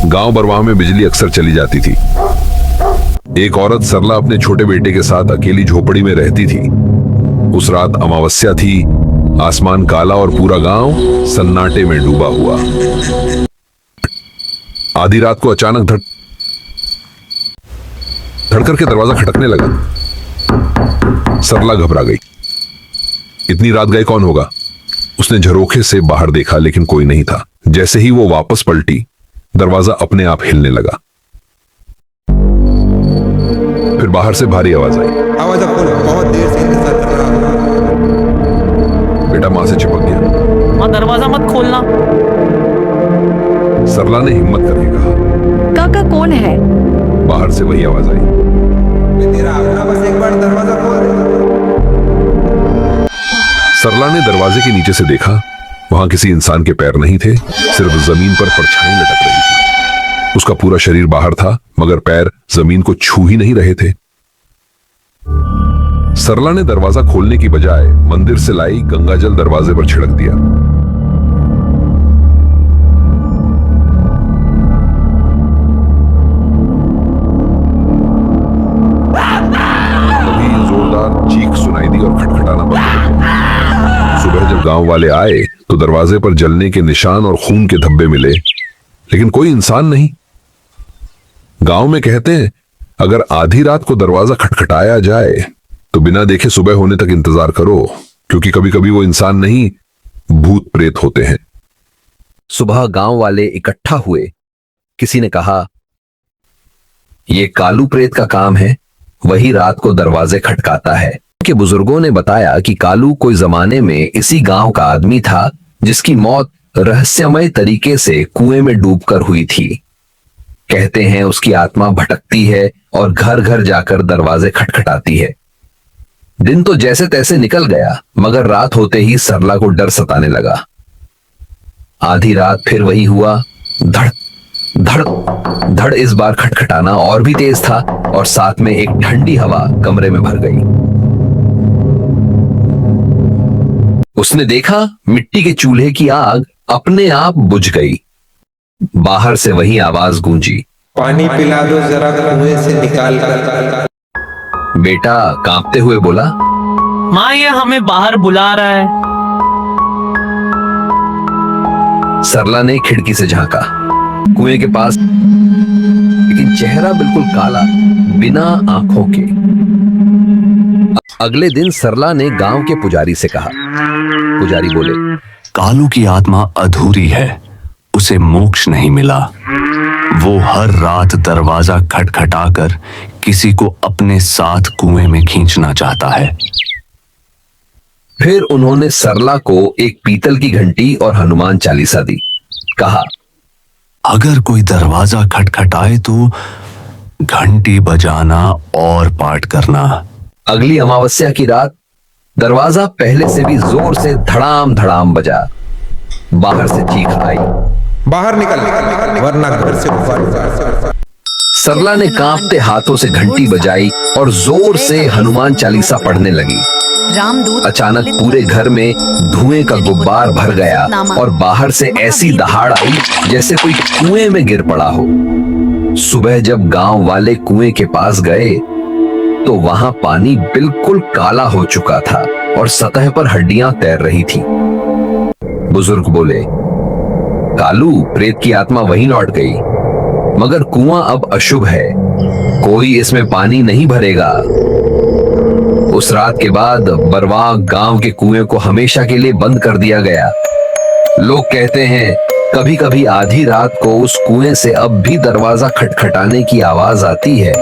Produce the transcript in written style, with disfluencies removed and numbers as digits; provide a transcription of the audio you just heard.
गांव बरवाह में बिजली अक्सर चली जाती थी। एक औरत सरला अपने छोटे बेटे के साथ अकेली झोपड़ी में रहती थी। उस रात अमावस्या थी, आसमान काला और पूरा गांव सन्नाटे में डूबा हुआ। आधी रात को अचानक धड़कर के दरवाजा खटकने लगा। सरला घबरा गई। इतनी रात गए कौन होगा? उसने झरोखे से बाहर देखा, लेकिन कोई नहीं था। जैसे ही वो वापस पलटी, दरवाजा अपने आप हिलने लगा। फिर बाहर से भारी आवाज आई। आवाज बहुत देर से इंतजार कर रहा हूं। बेटा मां से चिपक गया। मां दरवाजा मत खोलना। सरला ने हिम्मत करके कहा। काका कौन है? बाहर से वही आवाज आई। मैं तेरा अपना, बस एक बार दरवाजा खोल दे। सरला ने दरवाजे के नीचे से देखा। वहां किसी इंसान के पैर नहीं थे, सिर्फ जमीन पर परछाई लटक रही थी। उसका पूरा शरीर बाहर था, मगर पैर जमीन को छू ही नहीं रहे थे। सरला ने दरवाजा खोलने की बजाय मंदिर से लाई गंगाजल दरवाजे पर छिड़क दिया। तभी जोरदार चीख सुनाई दी और खटखटाना बंद हो गया। सुबह जब गांव वाले आए तो दरवाजे पर जलने के निशान और खून के धब्बे मिले, लेकिन कोई इंसान नहीं। गांव में कहते हैं, अगर आधी रात को दरवाजा खटखटाया जाए तो बिना देखे सुबह होने तक इंतजार करो, क्योंकि कभी कभी वो इंसान नहीं, भूत प्रेत होते हैं। सुबह गांव वाले इकट्ठा हुए। किसी ने कहा, यह कालू प्रेत का काम है, वही रात को दरवाजे खटकाता है। के बुजुर्गों ने बताया कि कालू कोई जमाने में इसी गांव का आदमी था, जिसकी मौत रहस्यमय तरीके से कुएं में डूबकर हुई थी। कहते हैं उसकी आत्मा भटकती है और घर घर जाकर दरवाजे खटखटाती है। दिन तो जैसे तैसे निकल गया, मगर रात होते ही सरला को डर सताने लगा। आधी रात फिर वही हुआ। धड़ धड़ धड़। इस बार खटखटाना और भी तेज था और साथ में एक ठंडी हवा कमरे में भर गई। उसने देखा मिट्टी के चूल्हे की आग अपने आप बुझ गई। बाहर से वही आवाज गूंजी, पानी पिला दो जरा कुएं से निकाल कर। बेटा कांपते हुए बोला, मां ये हमें बाहर बुला रहा है। सरला ने खिड़की से झांका। कुएं के पास, लेकिन चेहरा बिल्कुल काला, बिना आंखों के। अगले दिन सरला ने गांव के पुजारी से कहा। पुजारी बोले, कालू की आत्मा अधूरी है, उसे मोक्ष नहीं मिला। वो हर रात दरवाजा खटखटाकर किसी को अपने साथ कुएं में खींचना चाहता है। फिर उन्होंने सरला को एक पीतल की घंटी और हनुमान चालीसा दी। कहा, अगर कोई दरवाजा खटखटाए तो घंटी बजाना और पाठ करना। अगली अमावस्या की रात दरवाजा पहले से भी जोर से धड़ाम धड़ाम बजा। बाहर से चीख आई, बाहर निकल वरना घर से बाहर। सरला ने कांपते हाथों से घंटी बजाई और जोर से हनुमान चालीसा पढ़ने लगी। रामदूत। अचानक पूरे घर में धुएं का गुब्बार भर गया और बाहर से ऐसी दहाड़ आई जैसे कोई कुएं में गिर पड़ा हो। सुबह जब गांव वाले कुएं के पास गए तो वहां पानी बिल्कुल काला हो चुका था और सतह पर हड्डियां तैर रही थी। बुजुर्ग बोले, कालू प्रेत की आत्मा वहीं लौट गई, मगर कुआं अब अशुभ है, कोई इसमें पानी नहीं भरेगा। उस रात के बाद बरवाह गांव के कुएं को हमेशा के लिए बंद कर दिया गया। लोग कहते हैं कभी कभी आधी रात को उस कुएं से अब भी दरवाजा खटखटाने की आवाज आती है।